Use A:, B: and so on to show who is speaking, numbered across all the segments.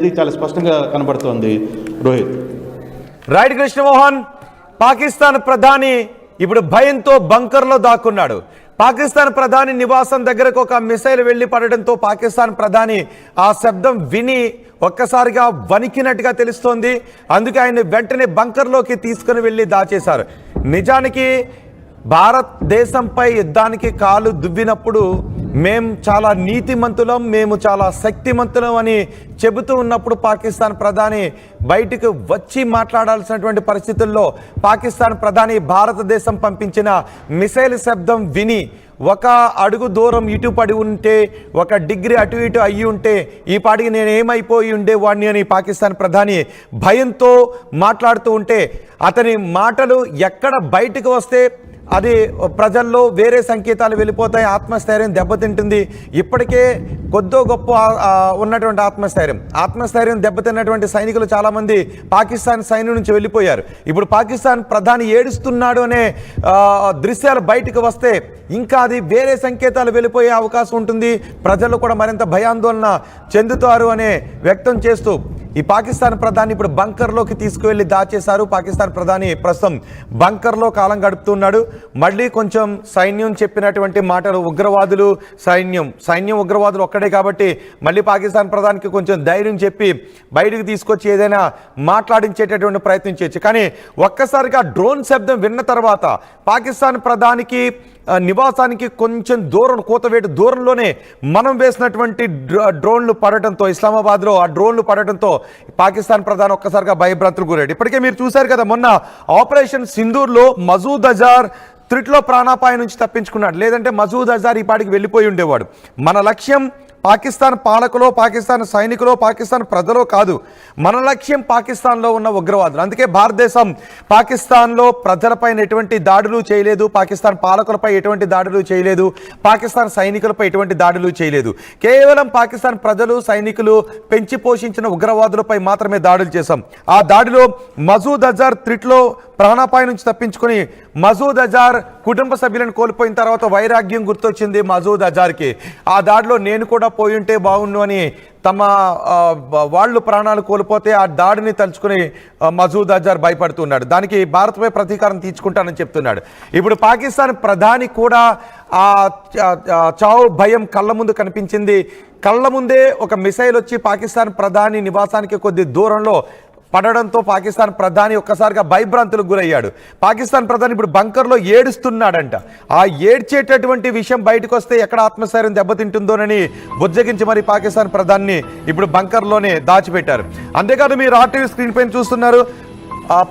A: ఇది చాలా స్పష్టంగా కనబడుతోంది. రోహిత్.
B: రైట్ కృష్ణమోహన్. పాకిస్తాన్ ప్రధాని ఇప్పుడు భయంతో బంకర్లో దాక్కున్నాడు. పాకిస్తాన్ ప్రధాని నివాసం దగ్గరకు ఒక మిసైల్ వెళ్లి పడడంతో పాకిస్తాన్ ప్రధాని ఆ శబ్దం విని ఒక్కసారిగా వణికినట్టుగా తెలుస్తోంది. అందుకే ఆయన వెంటనే బంకర్లోకి తీసుకుని వెళ్ళి దాచేశారు. నిజానికి భారతదేశంపై యుద్ధానికి కాలు దువ్వినప్పుడు మేము చాలా నీతిమంతులం, మేము చాలా శక్తిమంతులం అని చెబుతూ ఉన్నప్పుడు పాకిస్తాన్ ప్రధాని బయటకు వచ్చి మాట్లాడాల్సినటువంటి పరిస్థితుల్లో పాకిస్తాన్ ప్రధాని భారతదేశం పంపించిన మిసైల్ శబ్దం విని ఒక అడుగు దూరం ఇటు పడి ఉంటే, ఒక డిగ్రీ అటు ఇటు అయ్యి ఉంటే ఈ పాటికి నేను ఏమైపోయి ఉండేవాడిని అని పాకిస్తాన్ ప్రధాని భయంతో మాట్లాడుతూ ఉంటే అతని మాటలు ఎక్కడ బయటకు వస్తే అది ప్రజల్లో వేరే సంకేతాలు వెళ్ళిపోతాయి, ఆత్మస్థైర్యం దెబ్బతింటుంది. ఇప్పటికే కొద్దో గొప్ప ఉన్నటువంటి ఆత్మస్థైర్యం దెబ్బతిన్నటువంటి సైనికులు చాలామంది పాకిస్తాన్ సైన్యం నుంచి వెళ్ళిపోయారు. ఇప్పుడు పాకిస్తాన్ ప్రధాని ఏడుస్తున్నాడు అనే దృశ్యాలు బయటకు వస్తే ఇంకా అది వేరే సంకేతాలు వెళ్ళిపోయే అవకాశం ఉంటుంది. ప్రజలు కూడా మరింత భయాందోళన చెందుతారు అనే వ్యక్తం చేస్తూ ఈ పాకిస్తాన్ ప్రధాని ఇప్పుడు బంకర్లోకి తీసుకువెళ్ళి దాచేశారు. పాకిస్తాన్ ప్రధాని ప్రస్తుతం బంకర్లో కాలం గడుపుతున్నాడు. మళ్ళీ కొంచెం సైన్యం చెప్పినటువంటి మాటలు, ఉగ్రవాదులు సైన్యం ఉగ్రవాదులు ఒక్కడే కాబట్టి మళ్ళీ పాకిస్తాన్ ప్రధానికి కొంచెం ధైర్యం చెప్పి బయటకు తీసుకొచ్చి ఏదైనా మాట్లాడించేటటువంటి ప్రయత్నం చేయొచ్చు. కానీ ఒక్కసారిగా డ్రోన్ శబ్దం విన్న తర్వాత పాకిస్తాన్ ప్రధానికి నివాసానికి కొంచెం దూరం, కూతవేటు దూరంలోనే మనం వేసినటువంటి డ్రోన్లు పడటంతో, ఇస్లామాబాద్లో ఆ డ్రోన్లు పడటంతో పాకిస్తాన్ ప్రధాని ఒక్కసారిగా భయభ్రాంతులకు గురయ్యాడు. ఇప్పటికే మీరు చూశారు కదా, మొన్న ఆపరేషన్ సింధూర్లో మసూద్ అజార్ త్రిట్లో ప్రాణాపాయం నుంచి తప్పించుకున్నాడు. లేదంటే మసూద్ అజార్ ఈ పాటికి వెళ్ళిపోయి ఉండేవాడు. మన లక్ష్యం పాకిస్తాన్ పాలకులో, పాకిస్తాన్ సైనికులో, పాకిస్తాన్ ప్రజలో కాదు. మన లక్ష్యం పాకిస్తాన్లో ఉన్న ఉగ్రవాదులు. అందుకే భారతదేశం పాకిస్తాన్లో ప్రజలపైన ఎటువంటి దాడులు చేయలేదు, పాకిస్తాన్ పాలకులపై ఎటువంటి దాడులు చేయలేదు, పాకిస్తాన్ సైనికులపై ఎటువంటి దాడులు చేయలేదు. కేవలం పాకిస్తాన్ ప్రజలు, సైనికులు పెంచి పోషించిన ఉగ్రవాదులపై మాత్రమే దాడులు చేశాం. ఆ దాడిలో మసూద్ అజార్ త్రిట్లో ప్రాణాపాయం నుంచి తప్పించుకొని మసూద్ అజార్ కుటుంబ సభ్యులను కోల్పోయిన తర్వాత వైరాగ్యం గుర్తొచ్చింది మసూద్ అజార్కి. ఆ దాడిలో నేను కూడా పోయి ఉంటే బాగుండు అని తమ వాళ్ళు ప్రాణాలు కోల్పోతే ఆ దాడిని తలుచుకుని మసూద్ అజార్ భయపడుతున్నాడు. దానికి భారత్పై ప్రతీకారం తీర్చుకుంటానని చెప్తున్నాడు. ఇప్పుడు పాకిస్తాన్ ప్రధాని కూడా ఆ చావు భయం కళ్ళ ముందు కనిపించింది. కళ్ళ ముందే ఒక మిసైల్ వచ్చి పాకిస్తాన్ ప్రధాని నివాసానికి కొద్ది దూరంలో పడడంతో పాకిస్తాన్ ప్రధాని ఒక్కసారిగా భయభ్రాంతులకు గురయ్యాడు. పాకిస్తాన్ ప్రధాని ఇప్పుడు బంకర్లో ఏడుస్తున్నాడంట. ఆ ఏడ్చేటటువంటి విషయం బయటకు వస్తే ఎక్కడ ఆత్మస్థైర్యం దెబ్బతింటుందోనని బుజ్జగించి మరి పాకిస్తాన్ ప్రధాని ఇప్పుడు బంకర్లోనే దాచిపెట్టారు. అంతేకాదు, మీరు ఆర్టీవీ స్క్రీన్ పైన చూస్తున్నారు,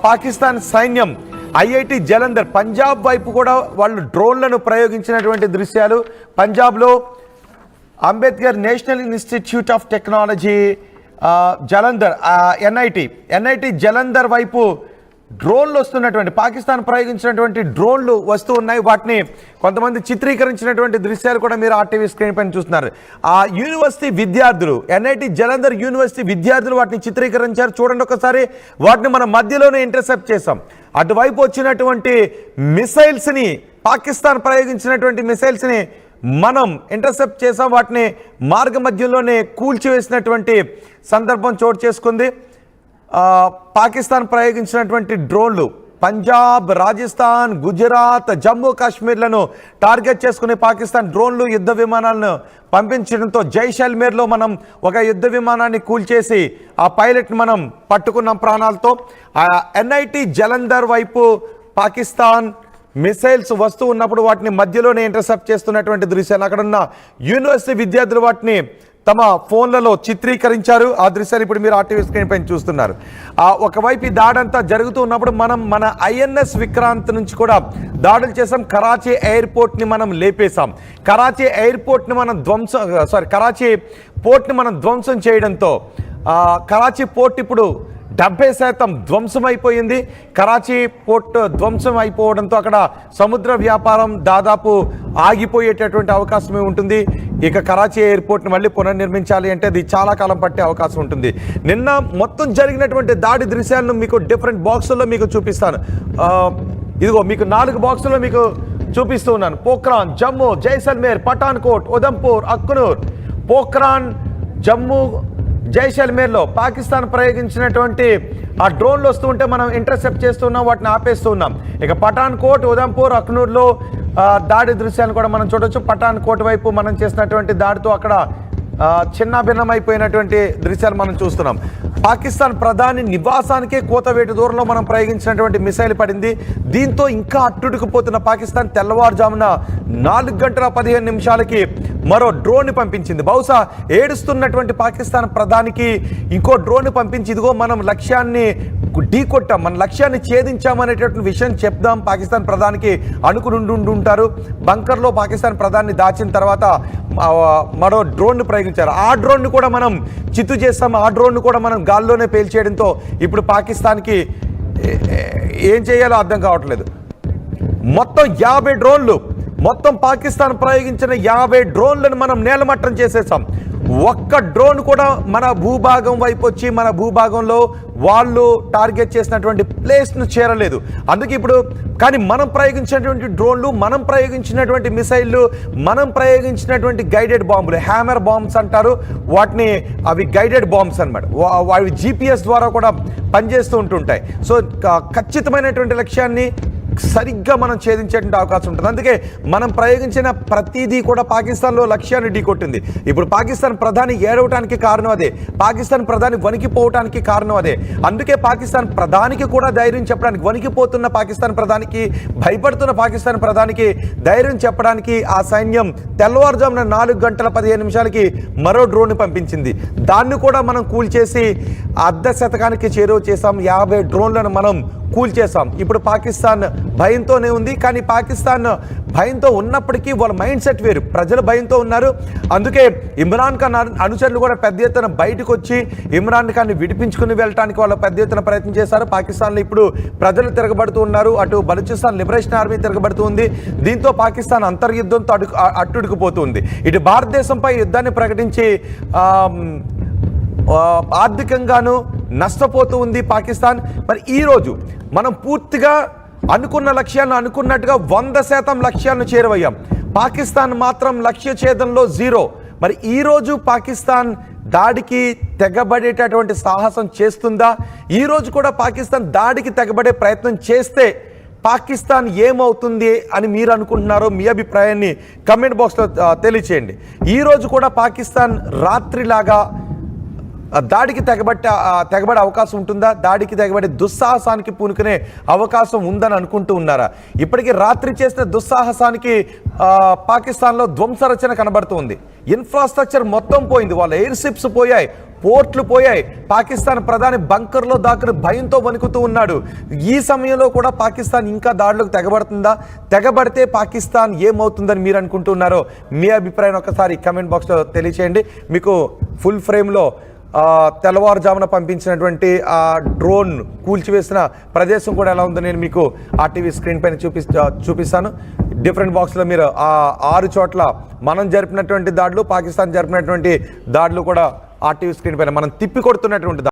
B: పాకిస్తాన్ సైన్యం ఐఐటి జలంధర్ పంజాబ్ వైపు కూడా వాళ్ళు డ్రోన్లను ప్రయోగించినటువంటి దృశ్యాలు. పంజాబ్లో Ambedkar national institute of technology Jalandhar, NIT Jalandhar వైపు డ్రోన్లు వస్తున్నటువంటి, పాకిస్తాన్ ప్రయోగించినటువంటి డ్రోన్లు వస్తూ ఉన్నాయి. వాటిని కొంతమంది చిత్రీకరించినటువంటి దృశ్యాలు కూడా మీరు ఆర్టీవీ స్క్రీన్ పైన చూస్తున్నారు. ఆ యూనివర్సిటీ విద్యార్థులు, ఎన్ఐటి జలంధర్ యూనివర్సిటీ విద్యార్థులు వాటిని చిత్రీకరించారు. చూడండి ఒకసారి. వాటిని మనం మధ్యలోనే ఇంటర్సెప్ట్ చేసాం. అటువైపు వచ్చినటువంటి మిసైల్స్ని, పాకిస్తాన్ ప్రయోగించినటువంటి మిసైల్స్ని మనం ఇంటర్సెప్ట్ చేసాం. వాటిని మార్గ మధ్యలోనే కూల్చివేసినటువంటి సందర్భం చోటు చేసుకుంది. పాకిస్తాన్ ప్రయోగించినటువంటి డ్రోన్లు పంజాబ్, రాజస్థాన్, గుజరాత్, జమ్మూ కాశ్మీర్లను టార్గెట్ చేసుకుని పాకిస్తాన్ డ్రోన్లు, యుద్ధ విమానాలను పంపించడంతో జైసల్మేర్లో మనం ఒక యుద్ధ విమానాన్ని కూల్చేసి ఆ పైలట్ని మనం పట్టుకున్నాం ప్రాణాలతో. ఎన్ఐటి జలంధర్ వైపు పాకిస్తాన్ మిసైల్స్ వస్తూ ఉన్నప్పుడు వాటిని మధ్యలోనే ఇంటర్సెప్ట్ చేస్తున్నటువంటి దృశ్యాలు, అక్కడున్న యూనివర్సిటీ విద్యార్థులు వాటిని తమ ఫోన్లలో చిత్రీకరించారు. ఆ దృశ్యాన్ని ఇప్పుడు మీరు ఆర్టీవీ స్క్రీన్ పైన చూస్తున్నారు. ఒకవైపు ఈ దాడంతా జరుగుతూ ఉన్నప్పుడు మనం మన ఐఎన్ఎస్ విక్రాంత్ నుంచి కూడా దాడులు చేసాం. కరాచీ ఎయిర్పోర్ట్ని మనం లేపేశాం. కరాచీ పోర్ట్ని మనం ధ్వంసం చేయడంతో కరాచీ పోర్ట్ ఇప్పుడు 70% ధ్వంసం అయిపోయింది. కరాచీ పోర్ట్ ధ్వంసం అయిపోవడంతో అక్కడ సముద్ర వ్యాపారం దాదాపు ఆగిపోయేటటువంటి అవకాశమే ఉంటుంది. ఇక కరాచీ ఎయిర్పోర్ట్ని మళ్ళీ పునర్నిర్మించాలి అంటే అది చాలా కాలం పట్టే అవకాశం ఉంటుంది. నిన్న మొత్తం జరిగినటువంటి దాడి దృశ్యాలను మీకు డిఫరెంట్ బాక్సుల్లో మీకు చూపిస్తాను. ఇదిగో మీకు 4 బాక్సుల్లో మీకు చూపిస్తూ ఉన్నాను. పోఖ్రాన్, జమ్మూ, జైసల్మేర్, పఠాన్కోట్, ఉదంపూర్, అఖ్నూర్, పోఖ్రాన్, జమ్మూ, జైసల్మేర్లో పాకిస్తాన్ ప్రయోగించినటువంటి ఆ డ్రోన్లు వస్తూ ఉంటే మనం ఇంటర్సెప్ట్ చేస్తున్నాం, వాటిని ఆపేస్తూ ఉన్నాం. ఇక పఠాన్కోట్, ఉదంపూర్, అఖ్నూర్లో దాడి దృశ్యాన్ని కూడా మనం చూడొచ్చు. పఠాన్కోట్ వైపు మనం చేసినటువంటి దాడితో అక్కడ చిన్నాభిన్నమైపోయినటువంటి దృశ్యాలు మనం చూస్తున్నాం. పాకిస్తాన్ ప్రధాని నివాసానికే కోతవేటు దూరంలో మనం ప్రయోగించినటువంటి మిసైల్ పడింది. దీంతో ఇంకా అట్టుడుకుపోతున్న పాకిస్తాన్ తెల్లవారుజామున 4:15 మరో డ్రోన్ పంపించింది. బహుశా ఏడుస్తున్నటువంటి పాకిస్తాన్ ప్రధానికి ఇంకో డ్రోన్ పంపించి ఇదిగో మనం లక్ష్యాన్ని ఢీకొట్టాం, మన లక్ష్యాన్ని ఛేదించామనేటటువంటి విషయం చెప్దాం పాకిస్తాన్ ప్రధానికి అనుకుని ఉంటారు. బంకర్లో పాకిస్తాన్ ప్రధాని దాచిన తర్వాత మరో డ్రోన్ ప్రయోగించారు. ఆ డ్రోన్ కూడా మనం చిత్తు చేస్తాం, ఆ డ్రోన్ కూడా మనం గాల్లోనే పేల్చేయడంతో ఇప్పుడు పాకిస్తాన్కి ఏం చేయాలో అర్థం కావట్లేదు. మొత్తం 50 డ్రోన్లు, మొత్తం పాకిస్తాన్ ప్రయోగించిన 50 డ్రోన్లను మనం నేలమట్టం చేసేసాం. ఒక్క డ్రోన్ కూడా మన భూభాగం వైపు వచ్చి మన భూభాగంలో వాళ్ళు టార్గెట్ చేసినటువంటి ప్లేస్ను చేరలేదు. అందుకే ఇప్పుడు కానీ మనం ప్రయోగించినటువంటి డ్రోన్లు, మనం ప్రయోగించినటువంటి మిసైళ్ళు, మనం ప్రయోగించినటువంటి గైడెడ్ బాంబులు, హ్యామర్ బాంబ్స్ అంటారు వాటిని, అవి గైడెడ్ బాంబ్స్ అన్నమాట. అవి GPS ద్వారా కూడా పనిచేస్తూ ఉంటుంటాయి. సో ఖచ్చితమైనటువంటి లక్ష్యాన్ని సరిగ్గా మనం ఛేదించేటువంటి అవకాశం ఉంటుంది. అందుకే మనం ప్రయోగించిన ప్రతిదీ కూడా పాకిస్తాన్లో లక్ష్యాన్ని ఢీకొట్టింది. ఇప్పుడు పాకిస్తాన్ ప్రధాని ఏడవటానికి కారణం అదే, పాకిస్తాన్ ప్రధాని వణికిపోవటానికి కారణం అదే. అందుకే పాకిస్తాన్ ప్రధానికి కూడా ధైర్యం చెప్పడానికి, వణికిపోతున్న పాకిస్తాన్ ప్రధానికి, భయపడుతున్న పాకిస్తాన్ ప్రధానికి ధైర్యం చెప్పడానికి ఆ సైన్యం తెల్లవారుజామున 4:15 మరో డ్రోన్ పంపించింది. దాన్ని కూడా మనం కూల్చేసి అర్ధశతకానికి చేరువ చేసాం. 50 డ్రోన్లను మనం కూల్చేసాం. ఇప్పుడు పాకిస్తాన్ భయంతోనే ఉంది. కానీ పాకిస్తాన్ భయంతో ఉన్నప్పటికీ వాళ్ళ మైండ్ సెట్ వేరు, ప్రజలు భయంతో ఉన్నారు. అందుకే ఇమ్రాన్ ఖాన్ అనుచరులు కూడా పెద్ద ఎత్తున బయటకు వచ్చి ఇమ్రాన్ ఖాన్ని విడిపించుకుని వెళ్ళడానికి వాళ్ళు పెద్ద ఎత్తున ప్రయత్నం చేశారు. పాకిస్తాన్లో ఇప్పుడు ప్రజలు తిరగబడుతూ ఉన్నారు. అటు బలూచిస్తాన్ లిబరేషన్ ఆర్మీ తిరగబడుతూ ఉంది. దీంతో పాకిస్తాన్ అంతర్యుద్ధంతో అట్టుడికిపోతుంది. ఇటు భారతదేశంపై యుద్ధాన్ని ప్రకటించి ఆర్థికంగాను నష్టపోతూ ఉంది పాకిస్తాన్. మరి ఈరోజు మనం పూర్తిగా అనుకున్న లక్ష్యాలను అనుకున్నట్టుగా 100% లక్ష్యాలను చేరువయ్యాం. పాకిస్తాన్ మాత్రం లక్ష్య ఛేదంలో 0. మరి ఈరోజు పాకిస్తాన్ దాడికి తెగబడేటటువంటి సాహసం చేస్తుందా? ఈరోజు కూడా పాకిస్తాన్ దాడికి తెగబడే ప్రయత్నం చేస్తే పాకిస్తాన్ ఏమవుతుంది అని మీరు అనుకుంటున్నారో మీ అభిప్రాయాన్ని కమెంట్ బాక్స్లో తెలియచేయండి. ఈరోజు కూడా పాకిస్తాన్ రాత్రిలాగా దాడికి తెగబడే అవకాశం ఉంటుందా? దాడికి తెగబడే దుస్సాహసానికి పూనుకునే అవకాశం ఉందని అనుకుంటూ ఉన్నారా? ఇప్పటికీ రాత్రి చేసిన దుస్సాహసానికి పాకిస్తాన్లో ధ్వంసరచన కనబడుతుంది. ఇన్ఫ్రాస్ట్రక్చర్ మొత్తం పోయింది, వాళ్ళ ఎయిర్షిప్స్ పోయాయి, పోర్ట్లు పోయాయి. పాకిస్తాన్ ప్రధాని బంకర్లో దాక్కుని భయంతో వణుకుతూ ఉన్నాడు. ఈ సమయంలో కూడా పాకిస్తాన్ ఇంకా దాడులకు తెగబడుతుందా? తెగబడితే పాకిస్తాన్ ఏమవుతుందని మీరు అనుకుంటున్నారో మీ అభిప్రాయం ఒకసారి కమెంట్ బాక్స్లో తెలియచేయండి. మీకు ఫుల్ ఫ్రేమ్లో తెల్లవారుజామున పంపించినటువంటి ఆ డ్రోన్ కూల్చివేసిన ప్రదేశం కూడా ఎలా ఉందో నేను మీకు RTV స్క్రీన్ పైన చూపిస్తాను. డిఫరెంట్ బాక్స్లో మీరు ఆ 6 చోట్ల మనం జరిపినటువంటి దాడులు, పాకిస్తాన్ జరిపినటువంటి దాడులు కూడా RTV స్క్రీన్ పైన మనం తిప్పి కొడుతున్నటువంటి